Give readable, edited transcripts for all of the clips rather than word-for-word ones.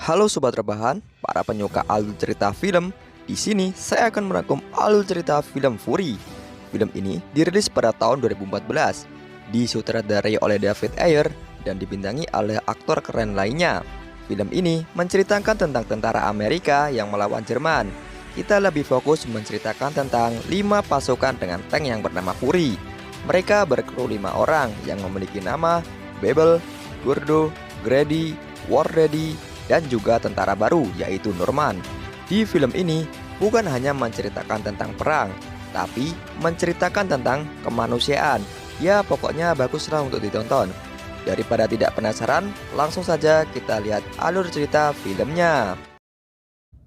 Halo sobat rebahan, para penyuka alur cerita film. Di sini saya akan merangkum alur cerita film Fury. Film ini dirilis pada tahun 2014, disutradarai oleh David Ayer dan dibintangi oleh aktor keren lainnya. Film ini menceritakan tentang tentara Amerika yang melawan Jerman. Kita lebih fokus menceritakan tentang 5 pasukan dengan tank yang bernama Fury. Mereka berkru 5 orang yang memiliki nama Babel, Gordo, Grady, War Daddy, dan juga tentara baru yaitu Norman. Di film ini bukan hanya menceritakan tentang perang, tapi menceritakan tentang kemanusiaan. Ya pokoknya baguslah untuk ditonton. Daripada tidak penasaran, langsung saja kita lihat alur cerita filmnya.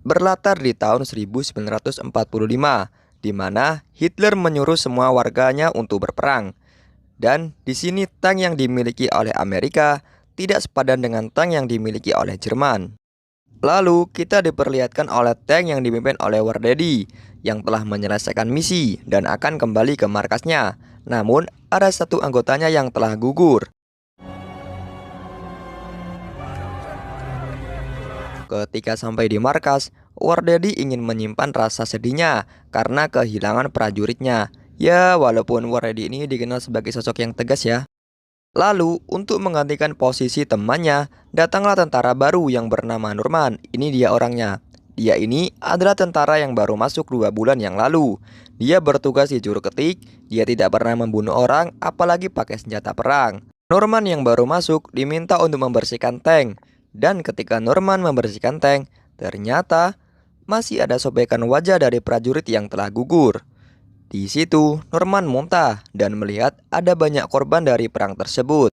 Berlatar di tahun 1945, di mana Hitler menyuruh semua warganya untuk berperang. Dan di sini tank yang dimiliki oleh Amerika tidak sepadan dengan tank yang dimiliki oleh Jerman. Lalu kita diperlihatkan oleh tank yang dipimpin oleh War Daddy yang telah menyelesaikan misi dan akan kembali ke markasnya. Namun ada satu anggotanya yang telah gugur. Ketika sampai di markas, War Daddy ingin menyimpan rasa sedihnya karena kehilangan prajuritnya. Ya walaupun War Daddy ini dikenal sebagai sosok yang tegas ya. Lalu, untuk menggantikan posisi temannya, datanglah tentara baru yang bernama Norman. Ini dia orangnya. Dia ini adalah tentara yang baru masuk 2 bulan yang lalu. Dia bertugas di juru ketik, dia tidak pernah membunuh orang, apalagi pakai senjata perang. Norman yang baru masuk diminta untuk membersihkan tank. Dan ketika Norman membersihkan tank, ternyata masih ada sobekan wajah dari prajurit yang telah gugur. Di situ, Norman muntah dan melihat ada banyak korban dari perang tersebut.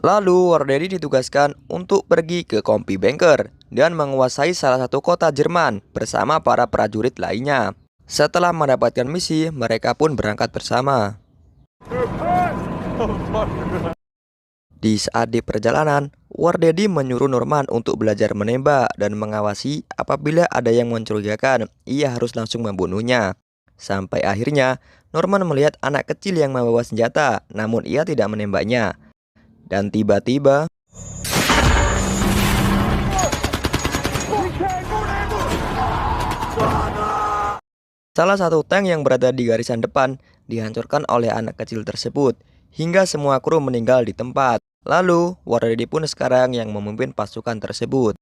Lalu, War Daddy ditugaskan untuk pergi ke Compi Bunker dan menguasai salah satu kota Jerman bersama para prajurit lainnya. Setelah mendapatkan misi, mereka pun berangkat bersama. Di saat di perjalanan, War Daddy menyuruh Norman untuk belajar menembak dan mengawasi apabila ada yang mencurigakan, ia harus langsung membunuhnya. Sampai akhirnya Norman melihat anak kecil yang membawa senjata, namun ia tidak menembaknya. Dan tiba-tiba salah satu tank yang berada di garisan depan dihancurkan oleh anak kecil tersebut, hingga semua kru meninggal di tempat. Lalu War Daddy pun sekarang yang memimpin pasukan tersebut.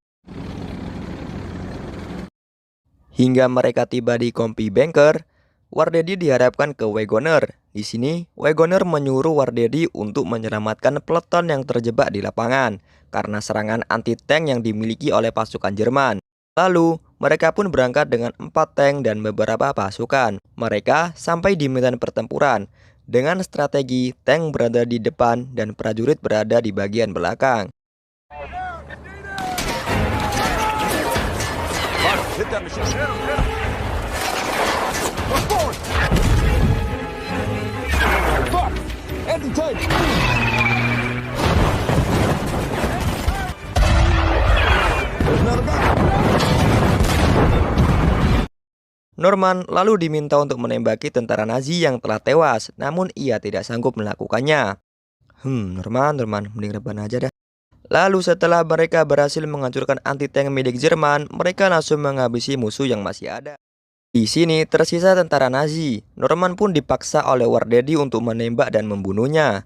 Hingga mereka tiba di Compi Bunker, War Daddy dihadapkan ke Wagoner. Di sini, Wagoner menyuruh War Daddy untuk menyelamatkan peleton yang terjebak di lapangan karena serangan anti-tank yang dimiliki oleh pasukan Jerman. Lalu, mereka pun berangkat dengan 4 tank dan beberapa pasukan. Mereka sampai di medan pertempuran dengan strategi tank berada di depan dan prajurit berada di bagian belakang. Norman lalu diminta untuk menembaki tentara Nazi yang telah tewas, namun ia tidak sanggup melakukannya. Norman, mending rebahan aja dah. Lalu setelah mereka berhasil menghancurkan anti-tank milik Jerman, mereka langsung menghabisi musuh yang masih ada. Di sini tersisa tentara Nazi. Norman pun dipaksa oleh War Daddy untuk menembak dan membunuhnya.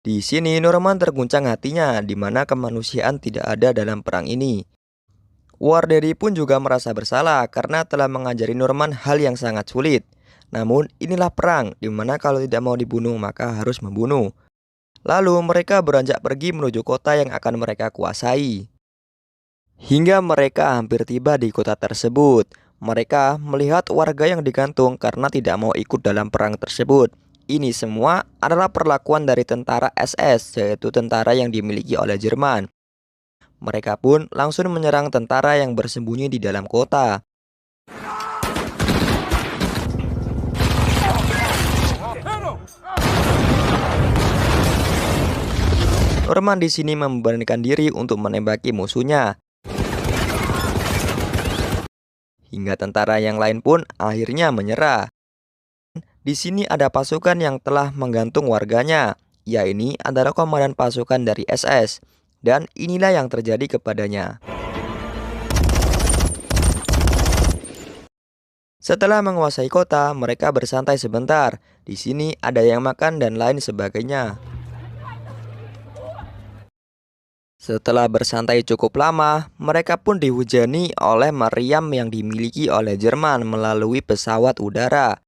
Di sini Norman terguncang hatinya, di mana kemanusiaan tidak ada dalam perang ini. War Daddy pun juga merasa bersalah karena telah mengajari Norman hal yang sangat sulit. Namun inilah perang, di mana kalau tidak mau dibunuh maka harus membunuh. Lalu mereka beranjak pergi menuju kota yang akan mereka kuasai. Hingga mereka hampir tiba di kota tersebut, mereka melihat warga yang digantung karena tidak mau ikut dalam perang tersebut. Ini semua adalah perlakuan dari tentara SS, yaitu tentara yang dimiliki oleh Jerman. Mereka pun langsung menyerang tentara yang bersembunyi di dalam kota. Norman di sini memberanikan diri untuk menembaki musuhnya. Hingga tentara yang lain pun akhirnya menyerah. Di sini ada pasukan yang telah menggantung warganya. Ia ini adalah komandan pasukan dari SS. Dan inilah yang terjadi kepadanya. Setelah menguasai kota, mereka bersantai sebentar. Di sini ada yang makan dan lain sebagainya. Setelah bersantai cukup lama, mereka pun dihujani oleh meriam yang dimiliki oleh Jerman melalui pesawat udara.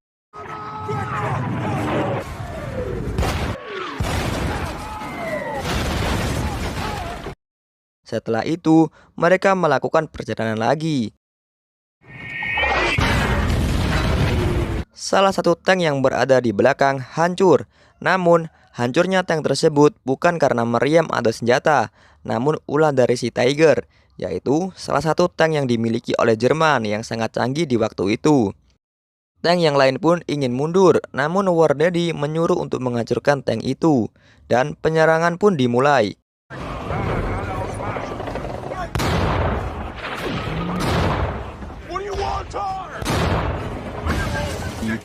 Setelah itu, mereka melakukan perjalanan lagi. Salah satu tank yang berada di belakang hancur. Namun, hancurnya tank tersebut bukan karena meriam atau senjata, namun ulah dari si Tiger, yaitu salah satu tank yang dimiliki oleh Jerman yang sangat canggih di waktu itu. Tank yang lain pun ingin mundur, namun War Daddy menyuruh untuk menghancurkan tank itu, dan penyerangan pun dimulai.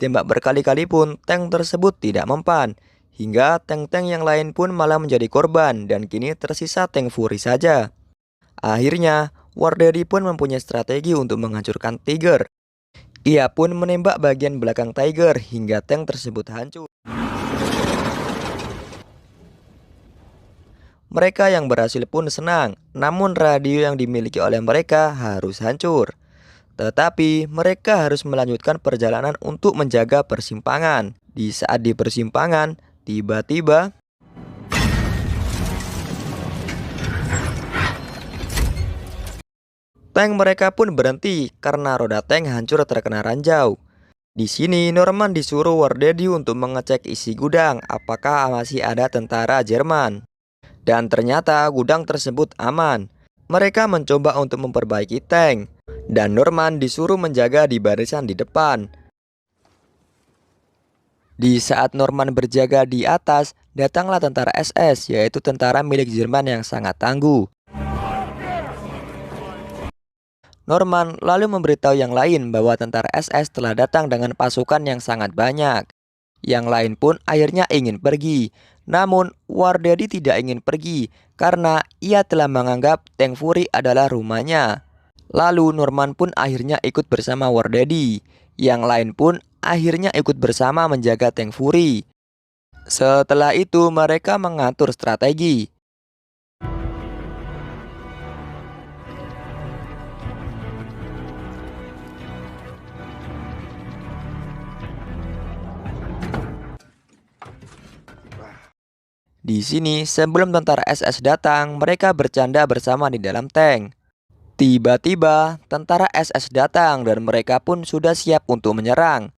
Ditembak berkali-kali pun tank tersebut tidak mempan, hingga tank-tank yang lain pun malah menjadi korban dan kini tersisa tank Fury saja. Akhirnya, War Daddy pun mempunyai strategi untuk menghancurkan Tiger. Ia pun menembak bagian belakang Tiger hingga tank tersebut hancur. Mereka yang berhasil pun senang, namun radio yang dimiliki oleh mereka harus hancur. Tetapi mereka harus melanjutkan perjalanan untuk menjaga persimpangan. Di saat di persimpangan, tiba-tiba tank mereka pun berhenti karena roda tank hancur terkena ranjau. Di sini Norman disuruh War Daddy untuk mengecek isi gudang apakah masih ada tentara Jerman. Dan ternyata gudang tersebut aman. Mereka mencoba untuk memperbaiki tank, dan Norman disuruh menjaga di barisan di depan. Di saat Norman berjaga di atas, datanglah tentara SS, yaitu tentara milik Jerman yang sangat tangguh. Norman lalu memberitahu yang lain bahwa tentara SS telah datang dengan pasukan yang sangat banyak. Yang lain pun akhirnya ingin pergi. Namun, War Daddy tidak ingin pergi karena ia telah menganggap tank Fury adalah rumahnya. Lalu Norman pun akhirnya ikut bersama War Daddy. Yang lain pun akhirnya ikut bersama menjaga tank Fury. Setelah itu mereka mengatur strategi. Di sini, sebelum tentara SS datang, mereka bercanda bersama di dalam tank. Tiba-tiba, tentara SS datang dan mereka pun sudah siap untuk menyerang.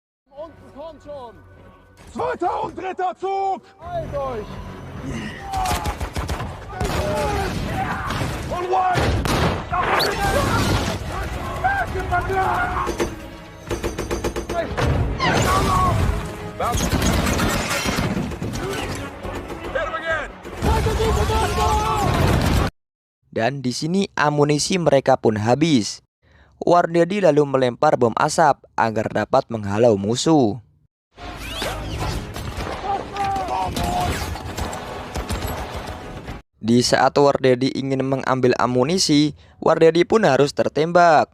Dan di sini amunisi mereka pun habis. War Daddy lalu melempar bom asap agar dapat menghalau musuh. Di saat War Daddy ingin mengambil amunisi, War Daddy pun harus tertembak.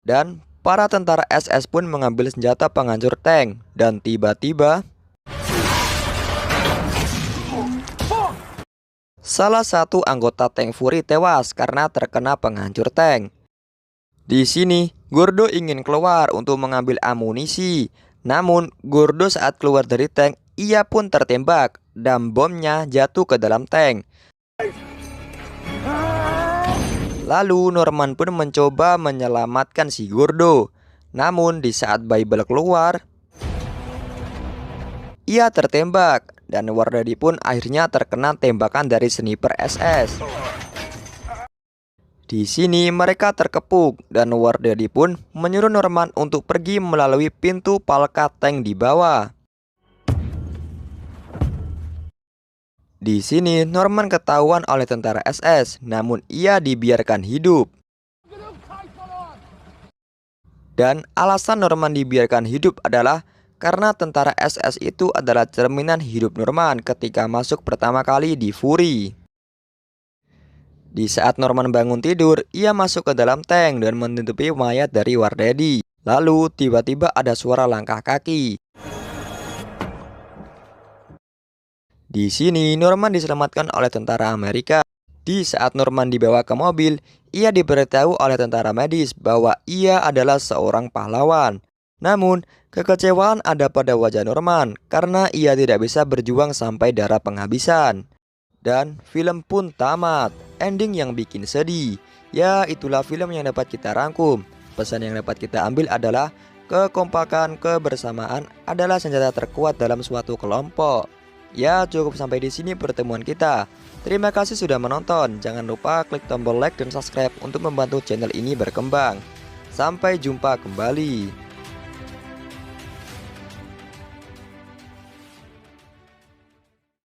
Dan para tentara SS pun mengambil senjata penghancur tank. Dan tiba-tiba salah satu anggota tank Fury tewas karena terkena penghancur tank. Di sini, Gordo ingin keluar untuk mengambil amunisi. Namun, Gordo saat keluar dari tank, ia pun tertembak dan bomnya jatuh ke dalam tank. Lalu Norman pun mencoba menyelamatkan si Gordo. Namun di saat Bible keluar, ia tertembak dan War Daddy pun akhirnya terkena tembakan dari sniper SS. Di sini mereka terkepung dan War Daddy pun menyuruh Norman untuk pergi melalui pintu palka tank di bawah. Di sini Norman ketahuan oleh tentara SS, namun ia dibiarkan hidup. Dan alasan Norman dibiarkan hidup adalah karena tentara SS itu adalah cerminan hidup Norman ketika masuk pertama kali di Fury. Di saat Norman bangun tidur, ia masuk ke dalam tank dan menutupi mayat dari War Daddy. Lalu tiba-tiba ada suara langkah kaki. Di sini Norman diselamatkan oleh tentara Amerika. Di saat Norman dibawa ke mobil, ia diberitahu oleh tentara medis bahwa ia adalah seorang pahlawan. Namun, kekecewaan ada pada wajah Norman karena ia tidak bisa berjuang sampai darah penghabisan. Dan film pun tamat, ending yang bikin sedih. Ya, itulah film yang dapat kita rangkum. Pesan yang dapat kita ambil adalah kekompakan, kebersamaan adalah senjata terkuat dalam suatu kelompok. Ya, cukup sampai di sini pertemuan kita. Terima kasih sudah menonton. Jangan lupa klik tombol like dan subscribe untuk membantu channel ini berkembang. Sampai jumpa kembali.